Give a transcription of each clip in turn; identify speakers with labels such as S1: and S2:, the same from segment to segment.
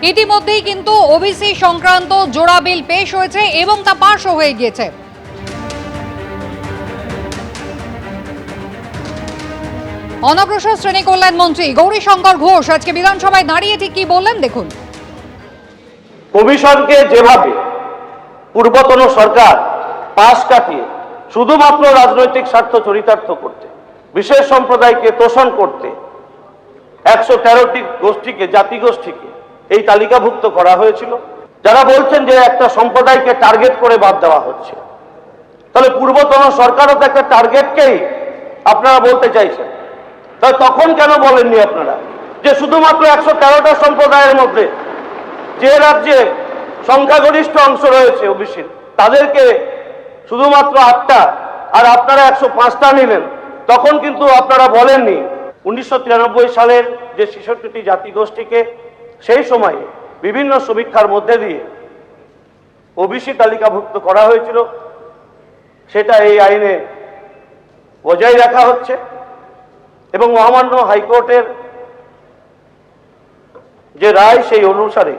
S1: ইতিমধ্যেই কিন্তু ওবিসি সংক্রান্ত জোড়া বিল পেশ হয়েছে এবং তা পাশও হয়ে গিয়েছে। অনগ্রসর শ্রেণী কল্যাণ মন্ত্রী গৌরীশঙ্কর ঘোষ আজকে বিধানসভায় দাঁড়িয়ে ঠিক কি বললেন দেখুন।
S2: কমিশনকে যেভাবে পূর্বতন সরকার পাশ কাটিয়ে শুধুমাত্র রাজনৈতিক স্বার্থ চরিতার্থ করতে, বিশেষ সম্প্রদায়কে তোষণ করতে 113টি গোষ্ঠীকে, জাতিগোষ্ঠীকে এই তালিকাভুক্ত করা হয়েছিল, যারা বলছেন যে একটা সম্প্রদায়কে টার্গেট করে বাদ দেওয়া হচ্ছে, তাহলে পূর্বতন সরকারও তো একটা টার্গেটকেই আপনারা বলতে চাইছেন। তাহলে তখন কেন বলেননি আপনারা যে শুধুমাত্র 113টা সম্প্রদায়ের মধ্যে যে রাজ্যে সংখ্যাগরিষ্ঠ অংশ রয়েছে ওবিসির, তাদেরকে শুধুমাত্র 8টা আর আপনারা 105টা নিলেন? তখন কিন্তু আপনারা বলেননি 1993 সালের যে 66টি জাতিগোষ্ঠীকে সেই সময়ে বিভিন্ন সমীক্ষার মধ্যে দিয়ে ওবিসি তালিকাভুক্ত করা হয়েছিল, সেটা এই আইনে বজায় রাখা হচ্ছে এবং মহামান্য হাইকোর্টের যে রায় সেই অনুসারে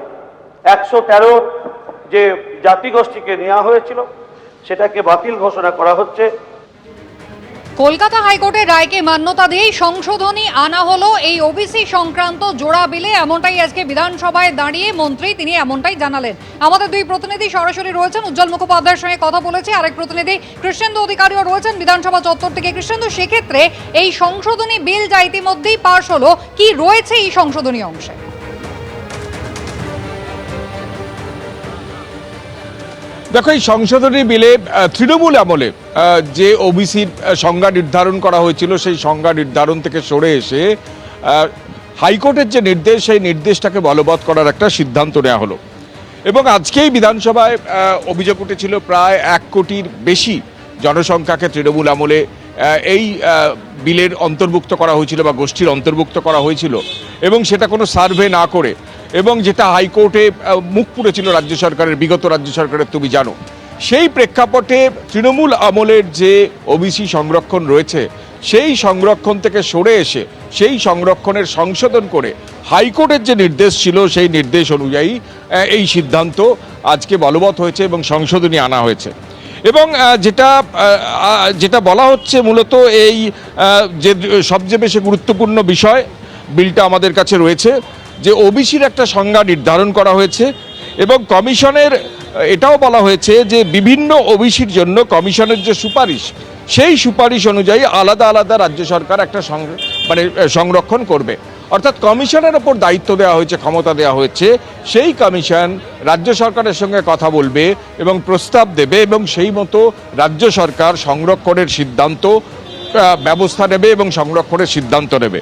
S2: 113 যে জাতিগোষ্ঠীকে নেওয়া হয়েছিল সেটাকে বাতিল ঘোষণা করা হচ্ছে।
S1: কলকাতা হাইকোর্টের রায়কে মান্যতা দিয়েই সংশোধনী আনা হলো এই ওবিসি সংক্রান্ত জোড়া বিলে, এমনটাই আজকে বিধানসভায় দাঁড়িয়ে মন্ত্রী তিনি এমনটাই জানালেন। আমাদের দুই প্রতিনিধি সরাসরি রয়েছেন, উজ্জ্বল মুখোপাধ্যায়ের সঙ্গে কথা বলেছে, আরেক প্রতিনিধি কৃষ্ণেন্দু অধিকারীও রয়েছেন বিধানসভা চত্বর থেকে। কৃষ্ণেন্দু, সেক্ষেত্রে এই সংশোধনী বিল যা ইতিমধ্যেই পাশ হলো, কি রয়েছে এই সংশোধনী অংশে?
S3: দেখো, এই সংশোধনী বিলে তৃণমূল আমলে যে ওবিসির সংজ্ঞা নির্ধারণ করা হয়েছিল সেই সংজ্ঞা নির্ধারণ থেকে সরে এসে হাইকোর্টের যে নির্দেশ সেই নির্দেশটাকে বলবৎ করার একটা সিদ্ধান্ত নেওয়া হলো। এবং আজকেই বিধানসভায় অভিযোগ উঠেছিল প্রায় 1 কোটির বেশি জনসংখ্যাকে তৃণমূল আমলে এই বিলের অন্তর্ভুক্ত করা হয়েছিল বা গোষ্ঠীর অন্তর্ভুক্ত করা হয়েছিল, এবং সেটা কোনো সার্ভে না করে, এবং যেটা হাইকোর্টে মুখ পুড়েছিল রাজ্য সরকারের, বিগত রাজ্য সরকারের, তুমি জানো। সেই প্রেক্ষাপটে তৃণমূল আমলের যে ওবিসি সংরক্ষণ রয়েছে সেই সংরক্ষণ থেকে সরে এসে সেই সংরক্ষণের সংশোধন করে হাইকোর্টের যে নির্দেশ ছিল সেই নির্দেশ অনুযায়ী এই সিদ্ধান্ত আজকে বলবৎ হয়েছে এবং সংশোধনী আনা হয়েছে। এবং যেটা বলা হচ্ছে মূলত এই যে সবচেয়ে বেশি গুরুত্বপূর্ণ বিষয় বিলটা আমাদের কাছে রয়েছে, যে ওবিসির একটা সংজ্ঞা নির্ধারণ করা হয়েছে এবং কমিশনের এটাও বলা হয়েছে যে বিভিন্ন ওবিসির জন্য কমিশনের যে সুপারিশ সেই সুপারিশ অনুযায়ী আলাদা আলাদা রাজ্য সরকার একটা সংরক্ষণ করবে। অর্থাৎ কমিশনের ওপর দায়িত্ব দেওয়া হয়েছে, ক্ষমতা দেওয়া হয়েছে, সেই কমিশন রাজ্য সরকারের সঙ্গে কথা বলবে এবং প্রস্তাব দেবে এবং সেই মতো রাজ্য সরকার সংরক্ষণের সিদ্ধান্ত ব্যবস্থা নেবে এবং সংরক্ষণের সিদ্ধান্ত নেবে।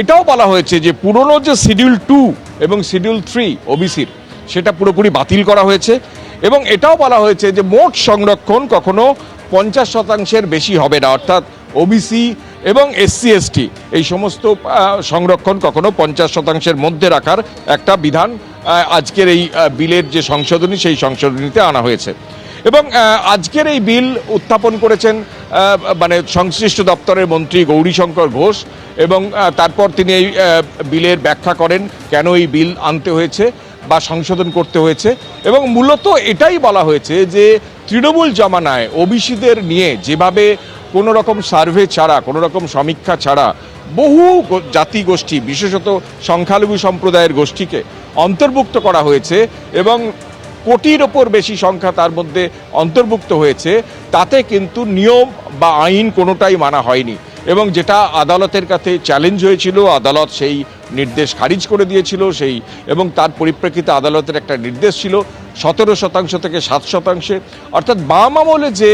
S3: এটাও বলা হয়েছে যে পুরনো যে শিডিউল 2 এবং শিডিউল 3 ওবিসির সেটা পুরোপুরি বাতিল করা হয়েছে এবং এটাও বলা হয়েছে যে মোট সংরক্ষণ কখনো 50% বেশি হবে না, অর্থাৎ ওবিসি এবং SC ST এই সমস্ত সংরক্ষণ কখনো 50% মধ্যে রাখার একটা বিধান আজকের এই বিলের যে সংশোধনী সেই সংশোধনীতে আনা হয়েছে। এবং আজকের এই বিল উত্থাপন করেছেন সংশ্লিষ্ট দপ্তরের মন্ত্রী গৌরীশঙ্কর ঘোষ, এবং তারপর তিনি এই বিলের ব্যাখ্যা করেন কেন এই বিল আনতে হয়েছে বা সংশোধন করতে হয়েছে। এবং মূলত এটাই বলা হয়েছে যে তৃণমূল জমানায় ওবিসিদের নিয়ে যেভাবে কোনো রকম সার্ভে ছাড়া, কোনো রকম সমীক্ষা ছাড়া বহু জাতিগোষ্ঠী, বিশেষত সংখ্যালঘু সম্প্রদায়ের গোষ্ঠীকে অন্তর্ভুক্ত করা হয়েছে এবং কোটির ওপর বেশি সংখ্যা তার মধ্যে অন্তর্ভুক্ত হয়েছে, তাতে কিন্তু নিয়ম বা আইন কোনোটাই মানা হয়নি এবং যেটা আদালতের কাছে চ্যালেঞ্জ হয়েছিল, আদালত সেই নির্দেশ খারিজ করে দিয়েছিল। এবং তার পরিপ্রেক্ষিতে আদালতের একটা নির্দেশ ছিল 17% থেকে 7%, অর্থাৎ বাম আমলে যে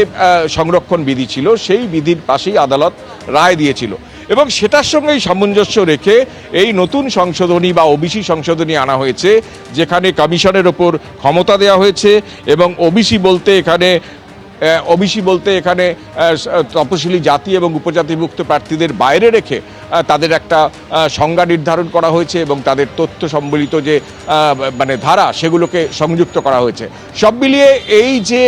S3: সংরক্ষণ বিধি ছিল সেই বিধির পাশেই আদালত রায় দিয়েছিল এবং সেটার সঙ্গেই সামঞ্জস্য রেখে এই নতুন সংশোধনী বা ওবিসি সংশোধনী আনা হয়েছে, যেখানে কমিশনের ওপর ক্ষমতা দেওয়া হয়েছে এবং ওবিসি বলতে এখানে তপশিলি জাতি এবং উপজাতিভুক্ত প্রার্থীদের বাইরে রেখে তাদের একটা সংজ্ঞা নির্ধারণ করা হয়েছে এবং তাদের তথ্য সম্বলিত যে ধারা সেগুলোকে সংযুক্ত করা হয়েছে। সব মিলিয়ে এই যে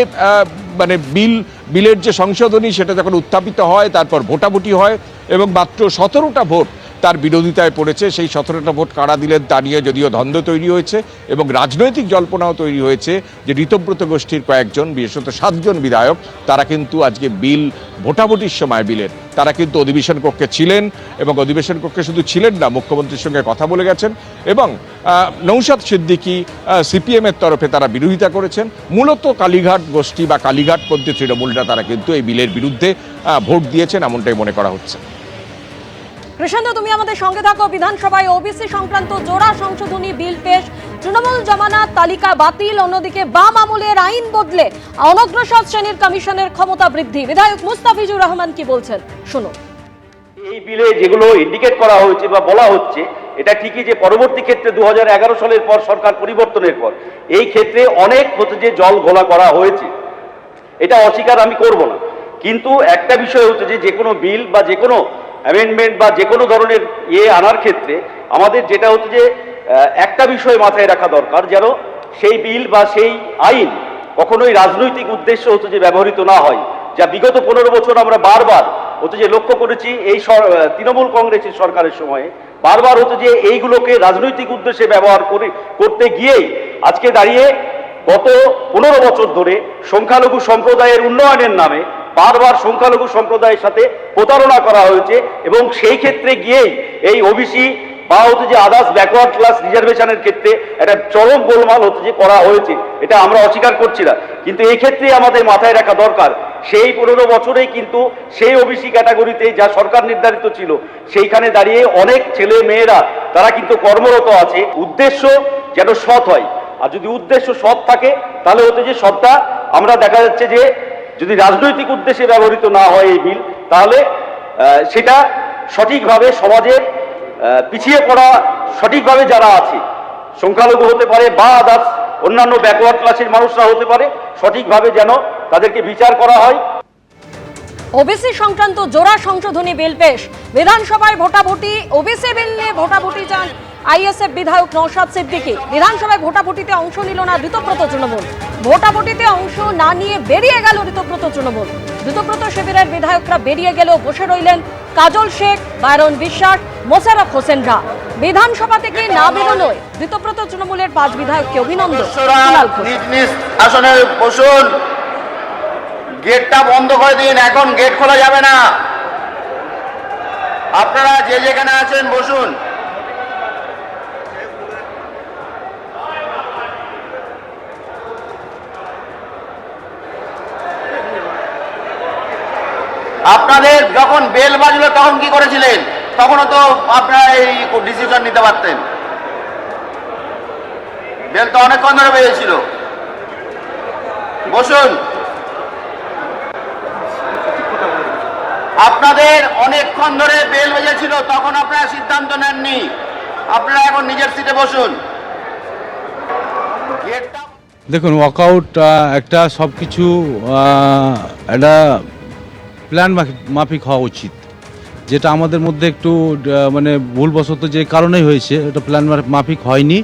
S3: বিলের যে সংশোধনী সেটা যখন উত্থাপিত হয়, তারপর ভোটাভুটি হয় এবং মাত্র 17টা ভোট তার বিরোধিতায় পড়েছে। সেই 17টা ভোট কারা দিলেন তা নিয়ে যদিও দ্বন্দ্ব তৈরি হয়েছে এবং রাজনৈতিক জল্পনাও তৈরি হয়েছে যে ঋতব্রত গোষ্ঠীর কয়েকজন, বিশেষত 7 জন বিধায়ক, তারা কিন্তু আজকে বিল ভোটাভুটির সময় বিলের তারা কিন্তু অধিবেশন কক্ষে ছিলেন এবং অধিবেশন কক্ষে শুধু ছিলেন না, মুখ্যমন্ত্রীর সঙ্গে কথা বলে গেছেন এবং নৌশাদ সিদ্দিকী সিপিএমের তরফে তারা বিরোধিতা করেছেন। মূলত কালীঘাট গোষ্ঠী বা কালীঘাটপন্থী তৃণমূলরা তারা কিন্তু এই বিলের বিরুদ্ধে ভোট দিয়েছেন, এমনটাই মনে করা হচ্ছে।
S4: কৃষান্ত, তুমি আমাদের সঙ্গে থাকো। বিধানসভায় ওবিসি সংক্রান্ত জোড়া সংশোধনী বিল পেশ, তৃণমূল জামানাত তালিকা বাতিল, অন্যদিকে বাম আমলের আইন বদলে অনগ্রসর শ্রেণীর কমিশনের ক্ষমতা বৃদ্ধি। বিধায়ক মুস্তাফিজুর রহমান কি বলছেন শুনুন।
S2: এই বিলে যেগুলো ইন্ডিকেট করা হয়েছে বা বলা হচ্ছে, এটা ঠিকই যে পরবর্তী ক্ষেত্রে 2011 সালের পর সরকার পরিবর্তনের পর এই ক্ষেত্রে অনেক হচ্ছে যে জল ঘোলা করা হয়েছে, এটা অস্বীকার আমি করব না। কিন্তু একটা বিষয় হচ্ছে যে কোনো বিল বা যে কোনো অ্যামেন্ডমেন্ট বা যে কোনো ধরনের আনার ক্ষেত্রে আমাদের যেটা হচ্ছে যে একটা বিষয় মাথায় রাখা দরকার, যেন সেই বিল বা সেই আইন কখনোই রাজনৈতিক উদ্দেশ্য হচ্ছে যে ব্যবহৃত না হয়। যা বিগত 15 বছর আমরা বারবার হচ্ছে যে লক্ষ্য করেছি, এই তৃণমূল কংগ্রেসের সরকারের সময়ে বারবার হচ্ছে যে এইগুলোকে রাজনৈতিক উদ্দেশ্যে ব্যবহার করতে গিয়েই আজকে দাঁড়িয়ে গত 15 বছর ধরে সংখ্যালঘু সম্প্রদায়ের উন্নয়নের নামে বারবার সংখ্যালঘু সম্প্রদায়ের সাথে প্রতারণা করা হয়েছে এবং সেই ক্ষেত্রে গিয়েই এই ওবিসি বা হচ্ছে যে আদার্স ব্যাকওয়ার্ড ক্লাস রিজার্ভেশনের ক্ষেত্রে একটা চরম গোলমাল হচ্ছে যে করা হয়েছে, এটা আমরা অস্বীকার করছি না। কিন্তু এই ক্ষেত্রে আমাদের মাথায় রাখা দরকার, সেই 15 বছরেই কিন্তু সেই ওবিসি ক্যাটাগরিতে যা সরকার নির্ধারিত ছিল সেইখানে দাঁড়িয়ে অনেক ছেলে মেয়েরা তারা কিন্তু কর্মরত আছে। উদ্দেশ্য যেন সৎ হয়, আর যদি উদ্দেশ্য সৎ থাকে তাহলে হচ্ছে যে সৎটা আমরা দেখা যাচ্ছে যে যদি রাজনৈতিক উদ্দেশ্যে ব্যবহৃত না হয় এই বিল, তাহলে সেটা সঠিকভাবে সমাজের পিছিয়ে পড়া সঠিকভাবে যারা আছে, সংখ্যালঘু হতে পারে বা আদার্স অন্যান্য ব্যাকওয়ার্ড ক্লাসের মানুষরা হতে পারে, সঠিকভাবে যেন তাদেরকে বিচার করা হয়।
S4: ওবিসি সংক্রান্ত জোড়া সংশোধনী বিল পেশ, বিধানসভায় ভোটাভুটি। ওবিসি বিল নিয়ে ভোটাভুটি চান আইএসএফ বিধায়ক নওশাদ সিদ্দিকী। বিধানসভায় ভোটাভুটিতে অংশ নিল না ঋতব্রত তৃণমূল। ভোটাভুটিতে অংশ না নিয়ে বেরিয়ে গেল ঋতব্রত তৃণমূল। ঋতব্রত শিবিরের বিধায়করা বেরিয়ে গেলেও বসে রইলেন কাজল শেখ, বায়রন বিশ্বাস, মোশাররফ হোসেনরা। বিধানসভা থেকে না বেরোনোয় ঋতব্রত তৃণমূলের 5 বিধায়ককে অভিনন্দন। কুণাল ঘোষ।
S5: নিজ নিজ আসনে বসুন, গেটটা বন্ধ করে দিন, এখন গেট খোলা যাবে না। আপনারা যে যেখানে আছেন বসুন। আপনাদের যখন বেল বাজলো তখন কি করেছিলেন? তখনও তো আপনারা এই ডিসিশন নিতে পারতেন। বেল তো অনেকক্ষণ ধরে বেজেছিল। বসুন। আপনাদের অনেকক্ষণ ধরে বেল বেজেছিল, তখন আপনারা সিদ্ধান্ত নেননি। আপনারা এখন নিজের সিটে বসুন।
S6: দেখুন, ওয়াকআউট একটা সব কিছু একটা প্ল্যান মাফিক হওয়া উচিত, যেটা আমাদের মধ্যে একটু মানে ভুলবশত যে কারণেই হয়েছে, ওটা প্ল্যান মাফিক হয়নি।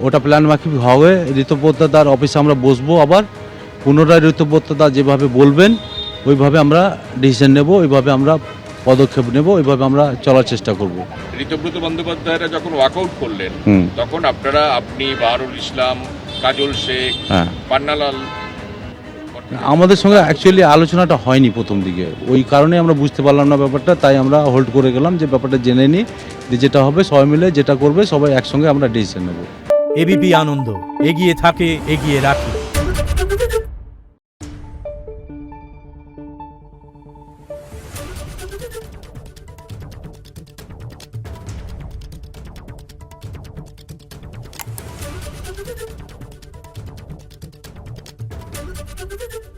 S6: ওটা প্ল্যান মাফিক হবে। ঋতব্রতদার অফিসে আমরা বসবো, আবার পুনরায় ঋতব্রতদা যেভাবে বলবেন ওইভাবে আমরা ডিসিশন নেব, ওইভাবে আমরা পদক্ষেপ নেব, ওইভাবে আমরা চলার চেষ্টা করব।
S3: ঋতব্রত বন্দ্যোপাধ্যায়রা যখন ওয়াকআউট করলেন তখন আপনি বাহারুল ইসলাম, কাজল শেখ, পান্নালাল,
S6: আমাদের সঙ্গে অ্যাকচুয়ালি আলোচনাটা হয়নি প্রথম দিকে, ওই কারণে আমরা বুঝতে পারলাম না ব্যাপারটা, তাই আমরা হোল্ড করে গেলাম যে ব্যাপারটা জেনে নিই, যেটা হবে সবাই মিলে যেটা করবে সবাই একসঙ্গে আমরা ডিসিশন নেব।
S7: এবিপি আনন্দ, এগিয়ে থাকে, এগিয়ে রাখে।
S8: Thank you.